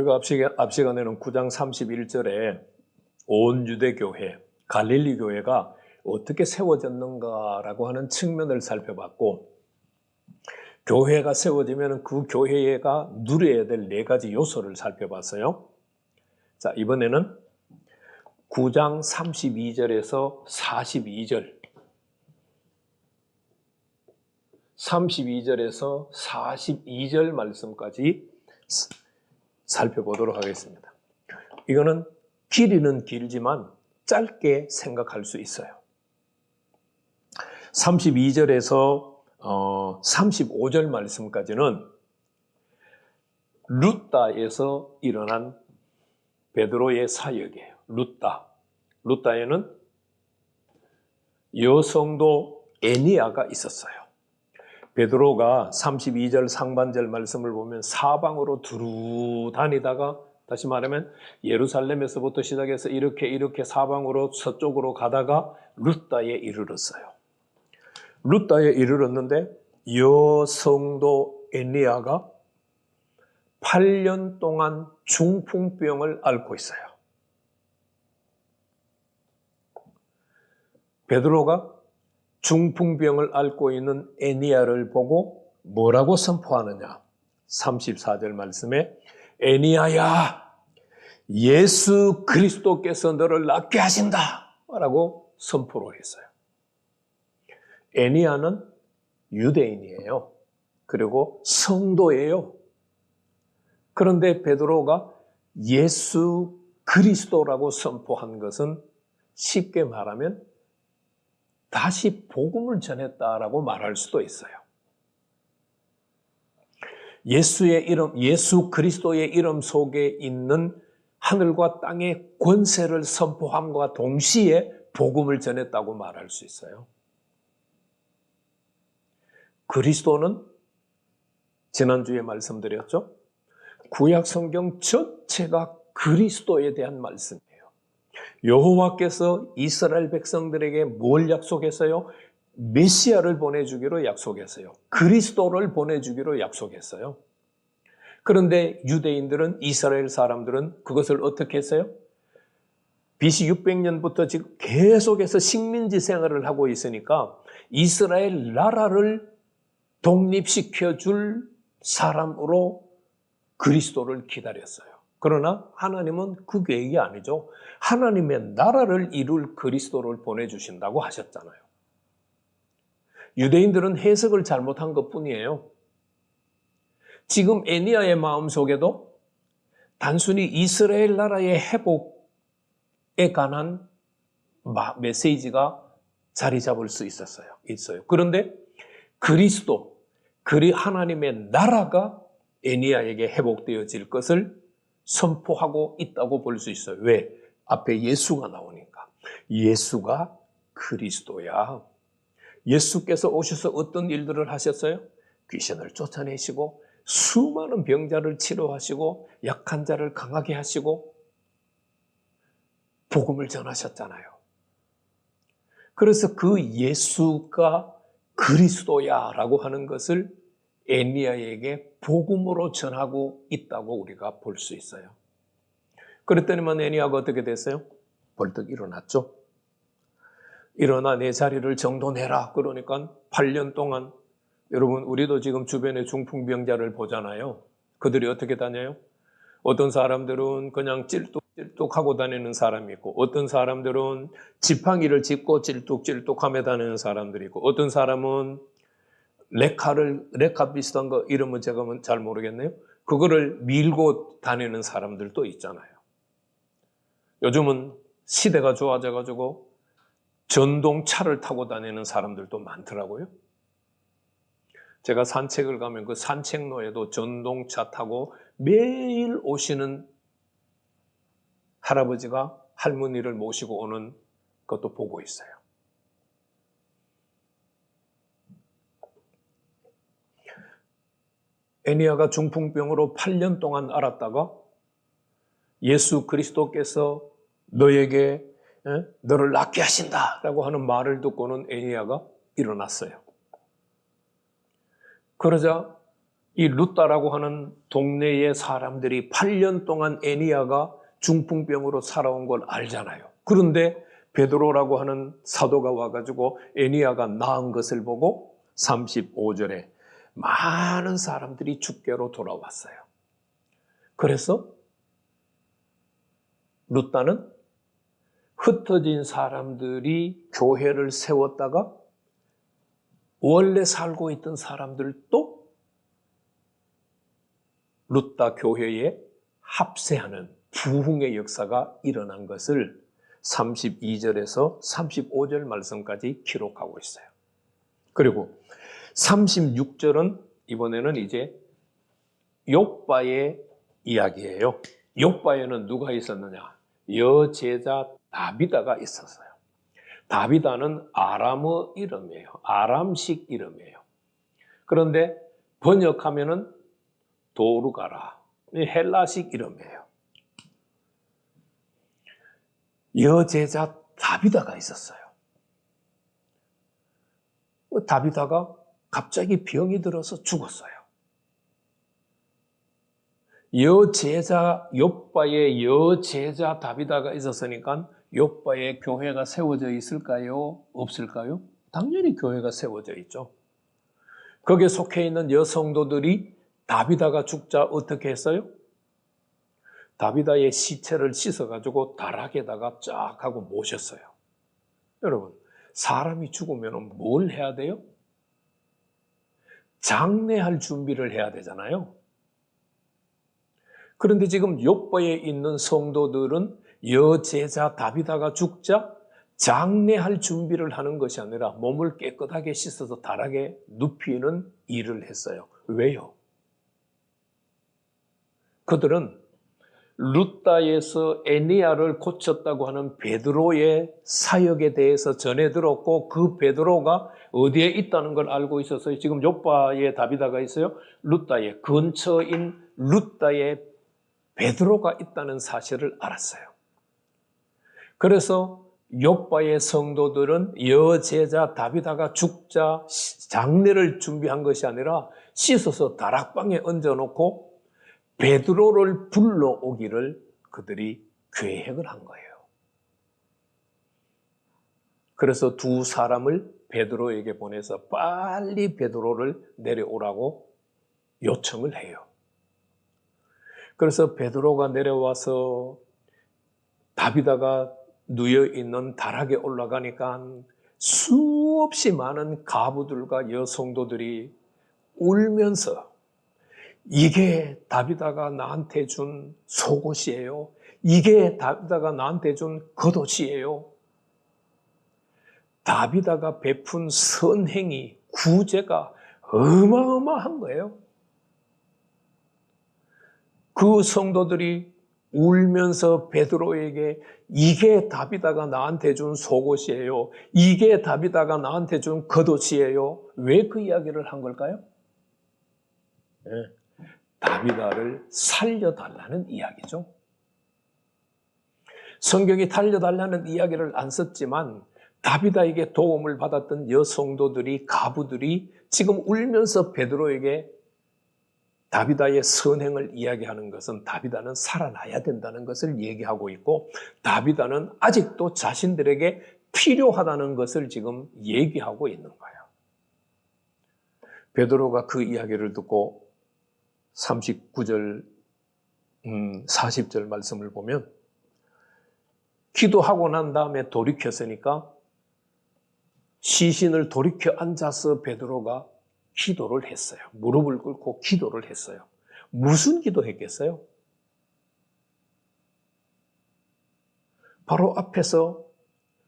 우리가 앞 시간에는 9장 31절에 온 유대교회, 갈릴리 교회가 어떻게 세워졌는가라고 하는 측면을 살펴봤고, 교회가 세워지면 그 교회가 누려야 될 4가지 요소를 살펴봤어요. 자, 이번에는 9장 32절에서 42절, 32절에서 42절 말씀까지 살펴보도록 하겠습니다. 이거는 길이는 길지만 짧게 생각할 수 있어요. 32절에서 35절 말씀까지는 룻다에서 일어난 베드로의 사역이에요. 룻다에는 여성도 에니아가 있었어요. 베드로가 32절 상반절 말씀을 보면 사방으로 두루 다니다가, 다시 말하면 예루살렘에서부터 시작해서 이렇게 사방으로 서쪽으로 가다가 룻다에 이르렀어요. 룻다에 이르렀는데 여성도 에니아가 8년 동안 중풍병을 앓고 있어요. 베드로가 중풍병을 앓고 있는 에니아를 보고 뭐라고 선포하느냐? 34절 말씀에 에니아야, 예수 그리스도께서 너를 낫게 하신다 라고 선포를 했어요. 에니아는 유대인이에요. 그리고 성도예요. 그런데 베드로가 예수 그리스도라고 선포한 것은 쉽게 말하면 다시 복음을 전했다라고 말할 수도 있어요. 예수의 이름, 예수 그리스도의 이름 속에 있는 하늘과 땅의 권세를 선포함과 동시에 복음을 전했다고 말할 수 있어요. 그리스도는 지난주에 말씀드렸죠. 구약 성경 전체가 그리스도에 대한 말씀이에요. 여호와께서 이스라엘 백성들에게 뭘 약속했어요? 메시아를 보내주기로 약속했어요. 그리스도를 보내주기로 약속했어요. 그런데 유대인들은, 이스라엘 사람들은 그것을 어떻게 했어요? BC 600년부터 지금 계속해서 식민지 생활을 하고 있으니까 이스라엘 나라를 독립시켜줄 사람으로 그리스도를 기다렸어요. 그러나 하나님은 그 계획이 아니죠. 하나님의 나라를 이룰 그리스도를 보내주신다고 하셨잖아요. 유대인들은 해석을 잘못한 것뿐이에요. 지금 에니아의 마음속에도 단순히 이스라엘 나라의 회복에 관한 메시지가 자리 잡을 수 있어요. 그런데 그리스도, 하나님의 나라가 에니아에게 회복되어질 것을 선포하고 있다고 볼 수 있어요. 왜? 앞에 예수가 나오니까. 예수가 그리스도야. 예수께서 오셔서 어떤 일들을 하셨어요? 귀신을 쫓아내시고 수많은 병자를 치료하시고 약한 자를 강하게 하시고 복음을 전하셨잖아요. 그래서 그 예수가 그리스도야 라고 하는 것을 에니아에게 복음으로 전하고 있다고 우리가 볼 수 있어요. 그랬더니만 에니아가 어떻게 됐어요? 벌떡 일어났죠. 일어나 내 자리를 정돈해라. 그러니까 8년 동안, 여러분 우리도 지금 주변에 중풍병자를 보잖아요. 그들이 어떻게 다녀요? 어떤 사람들은 그냥 찔뚝찔뚝하고 다니는 사람이 있고, 어떤 사람들은 지팡이를 짚고 찔뚝찔뚝하며 다니는 사람들이 있고, 어떤 사람은 레카 비슷한 거 이름은 제가 잘 모르겠네요. 그거를 밀고 다니는 사람들도 있잖아요. 요즘은 시대가 좋아져가지고 전동차를 타고 다니는 사람들도 많더라고요. 제가 산책을 가면 그 산책로에도 전동차 타고 매일 오시는 할아버지가 할머니를 모시고 오는 것도 보고 있어요. 에니아가 중풍병으로 8년 동안 앓았다가 예수 그리스도께서 너에게 너를 낫게 하신다라고 하는 말을 듣고는 에니아가 일어났어요. 그러자 이 룻다라고 하는 동네의 사람들이 8년 동안 애니야가 중풍병으로 살아온 걸 알잖아요. 그런데 베드로라고 하는 사도가 와가지고 애니야가 나은 것을 보고 35절에 많은 사람들이 주께로 돌아왔어요. 그래서 룻다는 흩어진 사람들이 교회를 세웠다가 원래 살고 있던 사람들도 룻다 교회에 합세하는 부흥의 역사가 일어난 것을 32절에서 35절 말씀까지 기록하고 있어요. 그리고 36절은 이번에는 이제 욥바의 이야기예요. 욥바에는 누가 있었느냐? 여제자 다비다가 있었어요. 다비다는 아람어 이름이에요. 아람식 이름이에요. 그런데 번역하면은 도루가라, 헬라식 이름이에요. 여제자 다비다가 있었어요. 다비다가 갑자기 병이 들어서 죽었어요. 여제자 욥바의 여제자 다비다가 있었으니까 욥바의 교회가 세워져 있을까요? 없을까요? 당연히 교회가 세워져 있죠. 거기에 속해 있는 여성도들이 다비다가 죽자 어떻게 했어요? 다비다의 시체를 씻어가지고 다락에다가 쫙 하고 모셨어요. 여러분, 사람이 죽으면 뭘 해야 돼요? 장례할 준비를 해야 되잖아요. 그런데 지금 욥바에 있는 성도들은 여제자 다비다가 죽자 장례할 준비를 하는 것이 아니라 몸을 깨끗하게 씻어서 다락에 눕히는 일을 했어요. 왜요? 그들은 룻다에서 애니야를 고쳤다고 하는 베드로의 사역에 대해서 전해 들었고 그 베드로가 어디에 있다는 걸 알고 있었어요. 지금 욥바에 다비다가 있어요. 룻다의 근처인 룻다에 베드로가 있다는 사실을 알았어요. 그래서 욥바의 성도들은 여제자 다비다가 죽자 장례를 준비한 것이 아니라 씻어서 다락방에 얹어놓고 베드로를 불러오기를 그들이 계획을 한 거예요. 그래서 두 사람을 베드로에게 보내서 빨리 베드로를 내려오라고 요청을 해요. 그래서 베드로가 내려와서 다비다가 누워있는 다락에 올라가니까 수없이 많은 가부들과 여성도들이 울면서 이게 다비다가 나한테 준 속옷이에요. 이게 다비다가 나한테 준 겉옷이에요. 다비다가 베푼 선행이 구제가 어마어마한 거예요. 그 성도들이 울면서 베드로에게 이게 다비다가 나한테 준 속옷이에요. 이게 다비다가 나한테 준 겉옷이에요. 왜 그 이야기를 한 걸까요? 네. 다비다를 살려달라는 이야기죠. 성경이 살려달라는 이야기를 안 썼지만 다비다에게 도움을 받았던 여성도들이 가부들이 지금 울면서 베드로에게 다비다의 선행을 이야기하는 것은 다비다는 살아나야 된다는 것을 얘기하고 있고 다비다는 아직도 자신들에게 필요하다는 것을 지금 얘기하고 있는 거예요. 베드로가 그 이야기를 듣고 39절, 40절 말씀을 보면 기도하고 난 다음에 돌이켰으니까 시신을 돌이켜 앉아서 베드로가 기도를 했어요. 무릎을 꿇고 기도를 했어요. 무슨 기도했겠어요? 바로 앞에서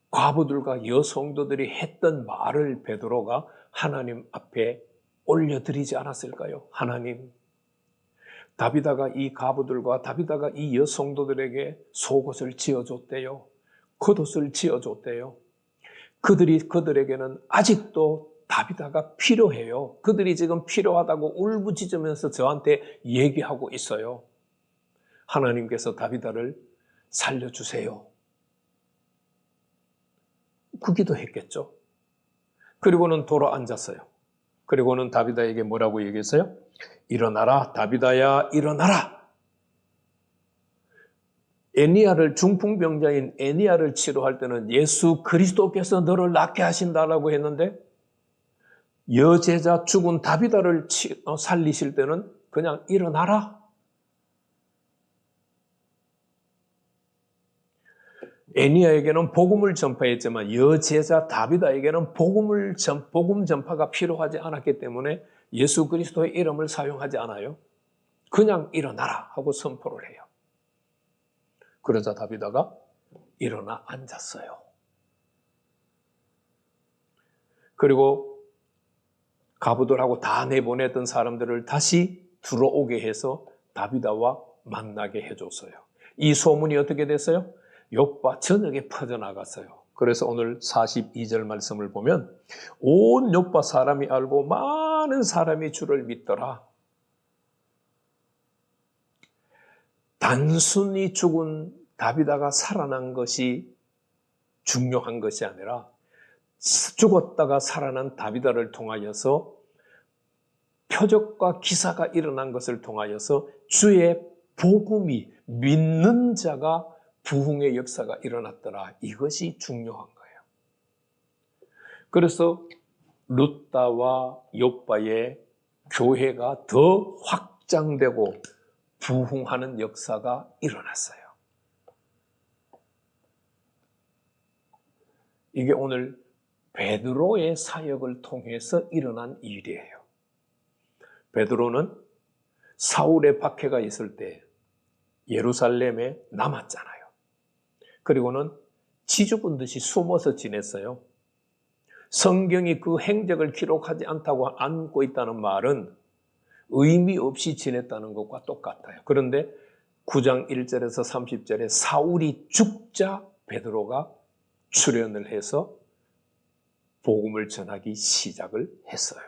과부들과 여성도들이 했던 말을 베드로가 하나님 앞에 올려드리지 않았을까요? 하나님, 다비다가 이 가부들과 다비다가 이 여성도들에게 속옷을 지어줬대요. 겉옷을 지어줬대요. 그들에게는 아직도 다비다가 필요해요. 그들이 지금 필요하다고 울부짖으면서 저한테 얘기하고 있어요. 하나님께서 다비다를 살려주세요. 그 기도했겠죠. 그리고는 돌아 앉았어요. 그리고는 다비다에게 뭐라고 얘기했어요? 일어나라, 다비다야, 일어나라. 중풍병자인 애니야를 치료할 때는 예수 그리스도께서 너를 낫게 하신다라고 했는데, 여제자 죽은 다비다를 살리실 때는 그냥 일어나라. 애니야에게는 복음을 전파했지만 여제자 다비다에게는 복음 전파가 필요하지 않았기 때문에 예수 그리스도의 이름을 사용하지 않아요. 그냥 일어나라 하고 선포를 해요. 그러자 다비다가 일어나 앉았어요. 그리고 가부들하고 다 내보냈던 사람들을 다시 들어오게 해서 다비다와 만나게 해줬어요. 이 소문이 어떻게 됐어요? 욥바 전역에 퍼져나갔어요. 그래서 오늘 42절 말씀을 보면 온 욥바 사람이 알고 많은 사람이 주를 믿더라. 단순히 죽은 다비다가 살아난 것이 중요한 것이 아니라 죽었다가 살아난 다비다를 통하여서 표적과 기사가 일어난 것을 통하여서 주의 복음이 믿는 자가 부흥의 역사가 일어났더라. 이것이 중요한 거예요. 그래서 룻다와 욥바의 교회가 더 확장되고 부흥하는 역사가 일어났어요. 이게 오늘 베드로의 사역을 통해서 일어난 일이에요. 베드로는 사울의 박해가 있을 때 예루살렘에 남았잖아요. 그리고는 지죽은 듯이 숨어서 지냈어요. 성경이 그 행적을 기록하지 않다고 안고 있다는 말은 의미 없이 지냈다는 것과 똑같아요. 그런데 9장 1절에서 30절에 사울이 죽자 베드로가 출현을 해서 복음을 전하기 시작을 했어요.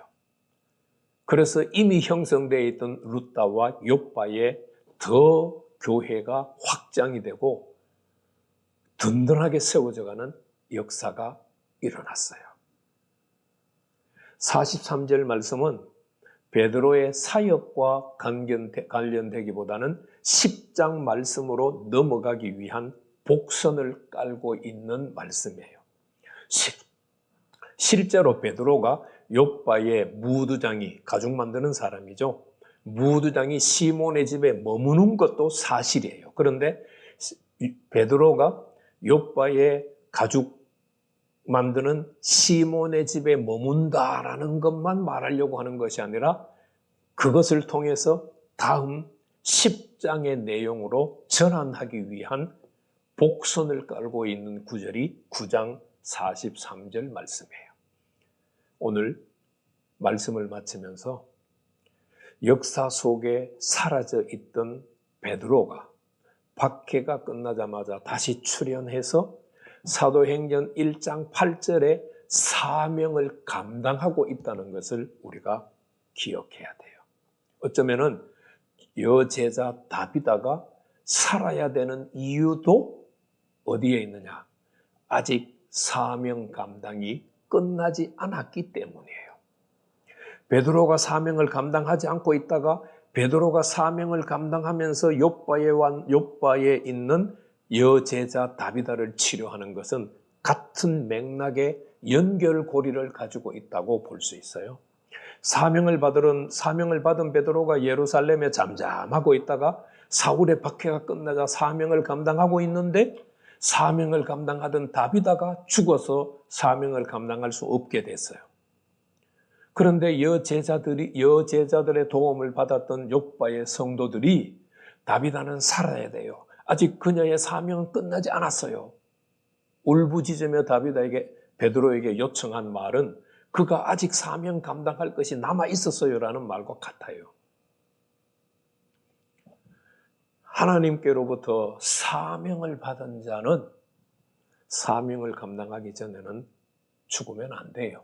그래서 이미 형성되어 있던 룻다와 욥바의 더 교회가 확장이 되고 든든하게 세워져가는 역사가 일어났어요. 43절 말씀은 베드로의 사역과 관련되기보다는 10장 말씀으로 넘어가기 위한 복선을 깔고 있는 말씀이에요. 실제로 베드로가 욥바의 무두장이, 가죽 만드는 사람이죠. 무두장이 시몬의 집에 머무는 것도 사실이에요. 그런데 베드로가 욥바의 가죽 만드는 시몬의 집에 머문다라는 것만 말하려고 하는 것이 아니라 그것을 통해서 다음 10장의 내용으로 전환하기 위한 복선을 깔고 있는 구절이 9장 43절 말씀이에요. 오늘 말씀을 마치면서 역사 속에 사라져 있던 베드로가 박해가 끝나자마자 다시 출현해서 사도행전 1장 8절에 사명을 감당하고 있다는 것을 우리가 기억해야 돼요. 어쩌면은 여제자 다비다가 살아야 되는 이유도 어디에 있느냐? 아직 사명 감당이 끝나지 않았기 때문이에요. 베드로가 사명을 감당하지 않고 있다가 베드로가 사명을 감당하면서 욥바에 있는 여제자 다비다를 치료하는 것은 같은 맥락의 연결고리를 가지고 있다고 볼 수 있어요. 사명을 받은 베드로가 예루살렘에 잠잠하고 있다가 사울의 박해가 끝나자 사명을 감당하고 있는데 사명을 감당하던 다비다가 죽어서 사명을 감당할 수 없게 됐어요. 그런데 여제자들의 도움을 받았던 욥바의 성도들이 다비다는 살아야 돼요. 아직 그녀의 사명은 끝나지 않았어요. 울부짖으며 베드로에게 요청한 말은 그가 아직 사명 감당할 것이 남아 있었어요라는 말과 같아요. 하나님께로부터 사명을 받은 자는 사명을 감당하기 전에는 죽으면 안 돼요.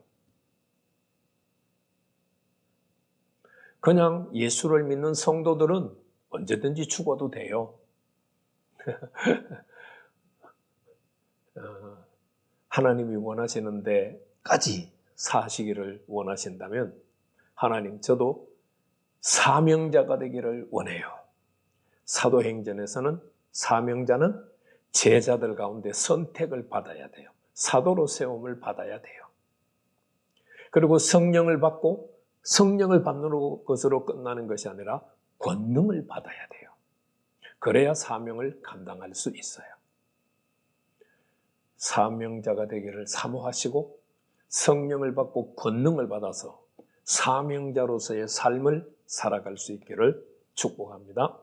그냥 예수를 믿는 성도들은 언제든지 죽어도 돼요. 하나님이 원하시는 데까지 사시기를 원하신다면 하나님, 저도 사명자가 되기를 원해요. 사도행전에서는 사명자는 제자들 가운데 선택을 받아야 돼요. 사도로 세움을 받아야 돼요. 그리고 성령을 받고 성령을 받는 것으로 끝나는 것이 아니라 권능을 받아야 돼요. 그래야 사명을 감당할 수 있어요. 사명자가 되기를 사모하시고 성령을 받고 권능을 받아서 사명자로서의 삶을 살아갈 수 있기를 축복합니다.